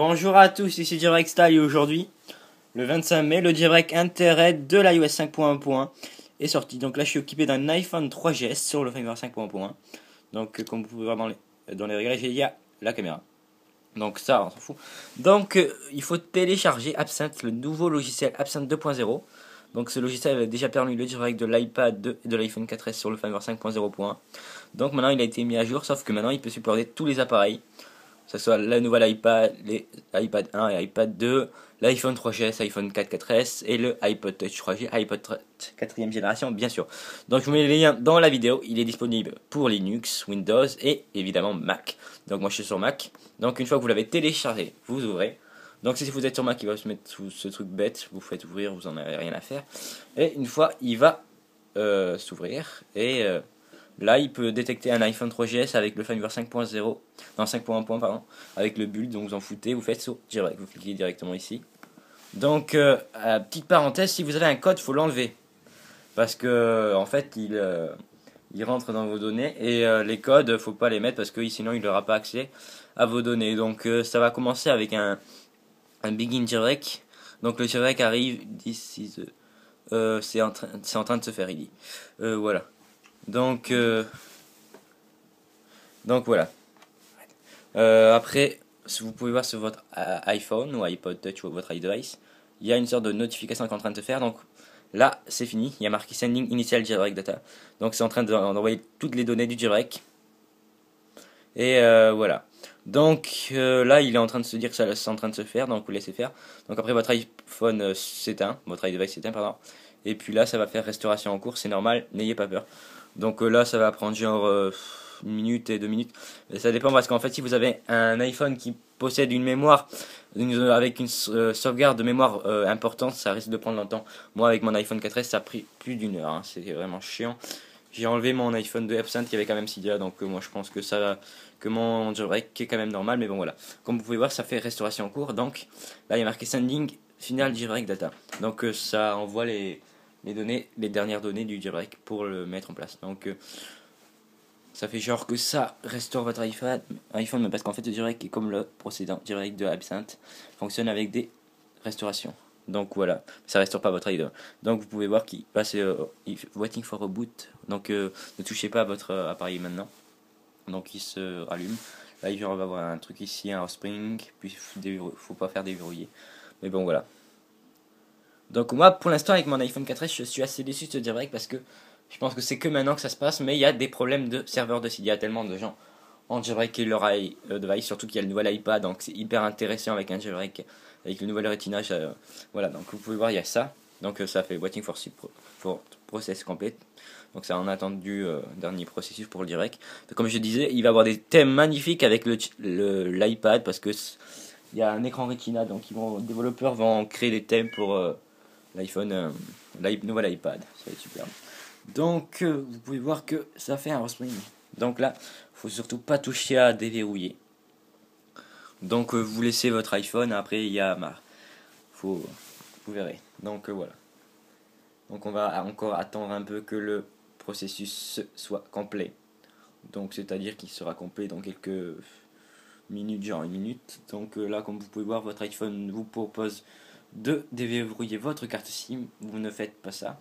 Bonjour à tous, ici Jailbreak Style et aujourd'hui, le 25 mai, le Jailbreak Interred de l'iOS 5.1.1 est sorti. Donc là, je suis équipé d'un iPhone 3GS sur le firmware 5.1.1. Donc, comme vous pouvez voir dans les réglages, il y a la caméra. Donc ça, on s'en fout. Donc, il faut télécharger Absinthe, le nouveau logiciel Absinthe 2.0. Donc ce logiciel avait déjà permis le Jailbreak de l'iPad 2 et de l'iPhone 4S sur le firmware 5.0.1. Donc maintenant, il a été mis à jour, sauf que maintenant, il peut supporter tous les appareils. Que ce soit la nouvelle iPad, les iPad 1 et iPad 2, l'iPhone 3GS, iPhone 4, 4S et le iPod Touch 3G, iPod 4ème génération bien sûr. Donc je vous mets les liens dans la vidéo, il est disponible pour Linux, Windows et évidemment Mac. Donc moi je suis sur Mac, donc une fois que vous l'avez téléchargé, vous ouvrez. Donc si vous êtes sur Mac, il va se mettre sous ce truc bête, vous faites ouvrir, vous en avez rien à faire. Et une fois, il va s'ouvrir et... là, il peut détecter un iPhone 3GS avec le firmware 5.0, non 5.1, pardon, avec le build, donc vous en foutez, vous faites sur Jailbreak, vous cliquez directement ici. Donc, petite parenthèse, si vous avez un code, il faut l'enlever. Parce que, en fait, il rentre dans vos données et les codes, faut pas les mettre parce que sinon il n'aura pas accès à vos données. Donc, ça va commencer avec un Begin Jailbreak. Donc, le Jailbreak arrive d'ici, c'est en train de se faire, il dit. Voilà. Donc voilà. Après, si vous pouvez voir sur votre iPhone ou iPod Touch ou votre iDevice, il y a une sorte de notification qui est en train de se faire. Donc là, c'est fini. Il y a marqué Sending Initial Jailbreak Data. Donc c'est en train d'envoyer toutes les données du jailbreak. Et voilà. Donc là, il est en train de se dire que ça c'est en train de se faire. Donc vous laissez faire. Donc après, votre iPhone s'éteint. Votre iDevice s'éteint, pardon. Et puis là, ça va faire restauration en cours. C'est normal. N'ayez pas peur. Donc là, ça va prendre genre 1 minute et 2 minutes. Ça dépend parce qu'en fait, si vous avez un iPhone qui possède une mémoire avec une sauvegarde de mémoire importante, ça risque de prendre longtemps. Moi, avec mon iPhone 4S, ça a pris plus d'1 heure. Hein. C'était vraiment chiant. J'ai enlevé mon iPhone de Absinthe qui avait quand même Cydia, donc moi je pense que que mon jailbreak est quand même normal, mais bon voilà. Comme vous pouvez voir, ça fait restauration en cours. Donc là, il y a marqué Sending Final Jailbreak Data. Donc ça envoie les dernières données du jailbreak pour le mettre en place. Donc ça fait genre que ça restaure votre iPhone, mais parce qu'en fait le jailbreak est comme le précédent jailbreak de Absinthe, fonctionne avec des restaurations. Donc voilà, ça restaure pas votre iPhone. Donc vous pouvez voir qu'il passe waiting for a boot. Donc ne touchez pas à votre appareil maintenant. Donc il se rallume. Là il va y avoir un truc ici, un spring, puis faut pas faire déverrouiller. Mais bon voilà. Donc moi pour l'instant avec mon iPhone 4S je suis assez déçu de ce jailbreak parce que je pense que c'est que maintenant que ça se passe, mais il y a des problèmes de serveur de site. Il y a tellement de gens en jailbreaké leur device, surtout qu'il y a le nouvel iPad, donc c'est hyper intéressant avec un jailbreak, avec le nouvel Retina. Voilà, donc vous pouvez voir il y a ça. Donc ça fait waiting for process complete. Donc ça en attend du dernier processus pour le jailbreak. Comme je disais, il va avoir des thèmes magnifiques avec l'iPad parce que il y a un écran Retina, donc les développeurs vont créer des thèmes pour l'iPhone, nouvel iPad. Ça va être super. Donc vous pouvez voir que ça fait un respring. Donc là, faut surtout pas toucher à déverrouiller. Donc vous laissez votre iPhone. Après il y a vous verrez. Donc voilà. Donc on va encore attendre un peu que le processus soit complet. Donc c'est-à-dire qu'il sera complet dans quelques minutes, genre 1 minute. Donc là, comme vous pouvez voir, votre iPhone vous propose de déverrouiller votre carte SIM. Vous ne faites pas ça.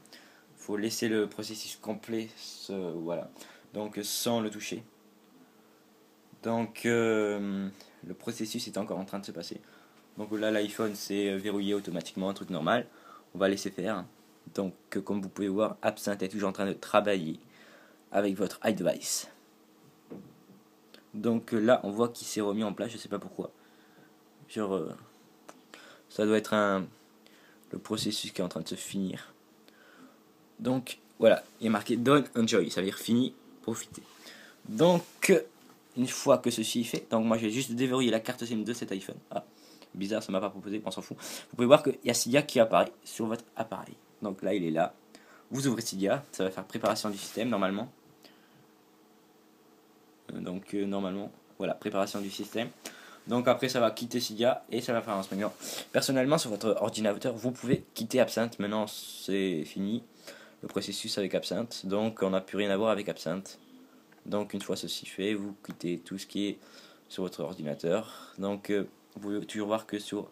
Faut laisser le processus complet, voilà. Donc sans le toucher. Donc le processus est encore en train de se passer. Donc là, l'iPhone s'est verrouillé automatiquement, un truc normal. On va laisser faire. Donc comme vous pouvez voir, Absinthe est toujours en train de travailler avec votre iDevice. Donc là, on voit qu'il s'est remis en place, je sais pas pourquoi. Genre, ça doit être le processus qui est en train de se finir. Donc voilà, il est marqué Done, Enjoy, ça veut dire fini, profitez. Donc une fois que ceci est fait, donc moi je vais juste déverrouiller la carte SIM de cet iPhone. Ah, bizarre, ça m'a pas proposé, on s'en fout. Vous pouvez voir qu'il y a Cydia qui apparaît sur votre appareil. Donc là il est là. Vous ouvrez Cydia, ça va faire préparation du système normalement. Donc normalement, voilà, préparation du système. Donc après ça va quitter Cydia et ça va faire un spring. Personnellement sur votre ordinateur, vous pouvez quitter Absinthe. Maintenant c'est fini le processus avec Absinthe. Donc on n'a plus rien à voir avec Absinthe. Donc une fois ceci fait, vous quittez tout ce qui est sur votre ordinateur. Donc vous pouvez toujours voir que sur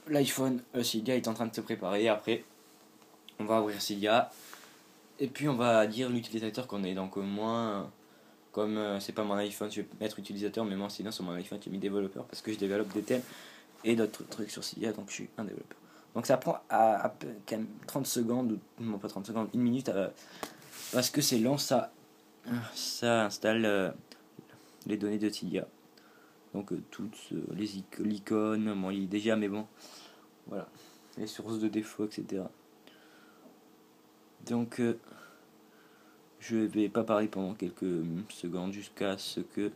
l'iPhone, Cydia est en train de se préparer. Après, on va ouvrir Cydia et puis on va dire l'utilisateur qu'on est. Donc moi, comme c'est pas mon iPhone, je vais mettre utilisateur, mais moi sinon sur mon iPhone j'ai mis développeur parce que je développe des thèmes et d'autres trucs sur Cydia, donc je suis un développeur. Donc ça prend à quand même 30 secondes, non pas 30 secondes, 1 minute, parce que c'est lent, ça installe les données de Cydia. Donc toutes l'icône, bon il est déjà, mais bon, voilà, les sources de défauts, etc. Donc je vais pas parler pendant quelques secondes jusqu'à ce que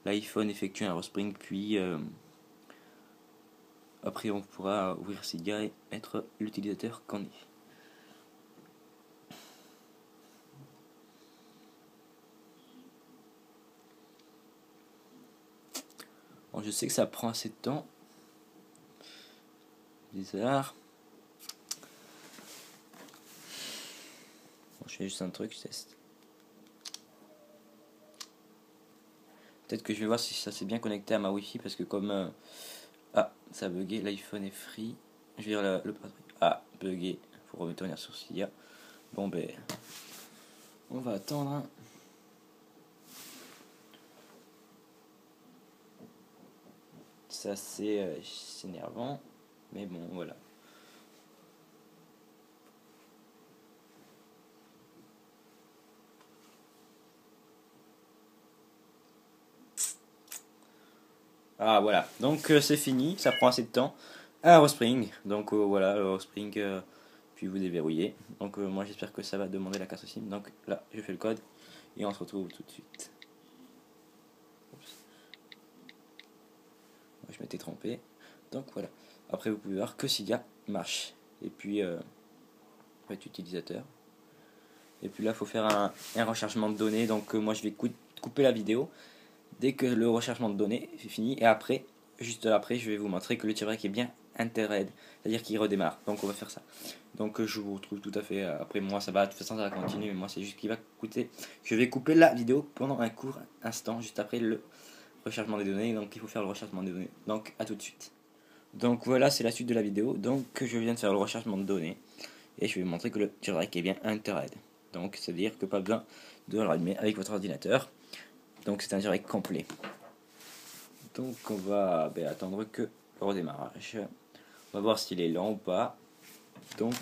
l'iPhone effectue un respring, puis après on pourra ouvrir Cydia et mettre l'utilisateur qu'on est. Bon, je sais que ça prend assez de temps. Bizarre. Bon, je fais juste un truc, je teste. Peut-être que je vais voir si ça s'est bien connecté à ma Wi-Fi parce que comme ça a bugué, l'iPhone est free. Je vais dire le bugué. Faut revenir sur Cydia. Bon ben, on va attendre. Ça c'est énervant, mais bon voilà. Ah voilà, donc c'est fini, ça prend assez de temps. Un respring, donc voilà, le respring, puis vous déverrouillez. Donc moi j'espère que ça va demander la carte SIM. Donc là, je fais le code et on se retrouve tout de suite. Oups. Je m'étais trompé. Donc voilà, après vous pouvez voir que Cydia marche. Et puis, être utilisateur. Et puis là, il faut faire un rechargement de données. Donc moi je vais couper la vidéo dès que le rechargement de données est fini, et après, juste après, je vais vous montrer que le jailbreak est bien interred, c'est-à-dire qu'il redémarre. Donc on va faire ça. Donc je vous retrouve tout à fait après. Moi ça va, de toute façon ça va continuer, mais moi c'est juste qu'il va coûter. Je vais couper la vidéo pendant un court instant, juste après le rechargement des données. Donc il faut faire le rechargement des données. Donc à tout de suite. Donc voilà, c'est la suite de la vidéo. Donc je viens de faire le rechargement de données et je vais vous montrer que le jailbreak est bien interred. Donc c'est à dire que pas besoin de le rallumer avec votre ordinateur. Donc c'est un jailbreak complet. Donc on va attendre que le redémarrage. On va voir s'il est lent ou pas. Donc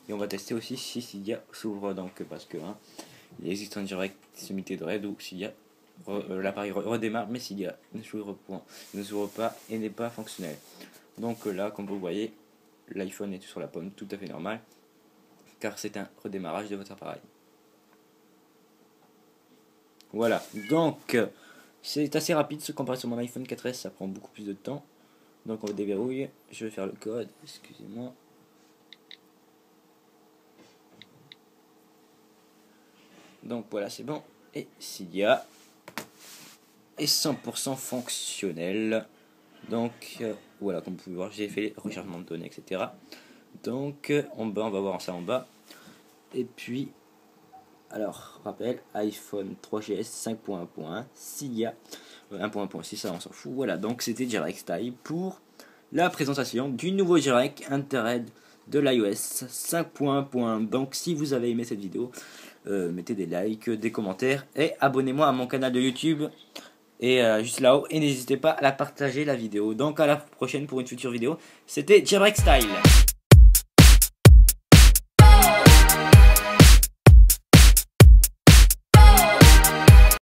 et on va tester aussi si Cydia s'ouvre, donc parce que il existe un jailbreak semi-tethered où Cydia l'appareil redémarre, mais Cydia ne s'ouvre pas et n'est pas fonctionnel. Donc là, comme vous voyez, l'iPhone est sur la pomme, tout à fait normal, car c'est un redémarrage de votre appareil. Voilà, donc c'est assez rapide ce comparé sur mon iPhone 4S, ça prend beaucoup plus de temps. Donc on déverrouille, je vais faire le code, excusez-moi. Donc voilà, c'est bon, et Cydia est 100% fonctionnel. Donc voilà, comme vous pouvez voir, j'ai fait le rechargement de données, etc. Donc en bas, on va voir ça en bas. Et puis alors, rappel, iPhone 3GS 5.1.1, Cydia 1.1.6, ça on s'en fout. Voilà, donc c'était jailbreak Style pour la présentation du nouveau jailbreak interred de l'iOS 5.1.1. Donc si vous avez aimé cette vidéo, mettez des likes, des commentaires et abonnez-moi à mon canal de YouTube et juste là-haut, et n'hésitez pas à la partager la vidéo. Donc à la prochaine pour une future vidéo. C'était jailbreak Style.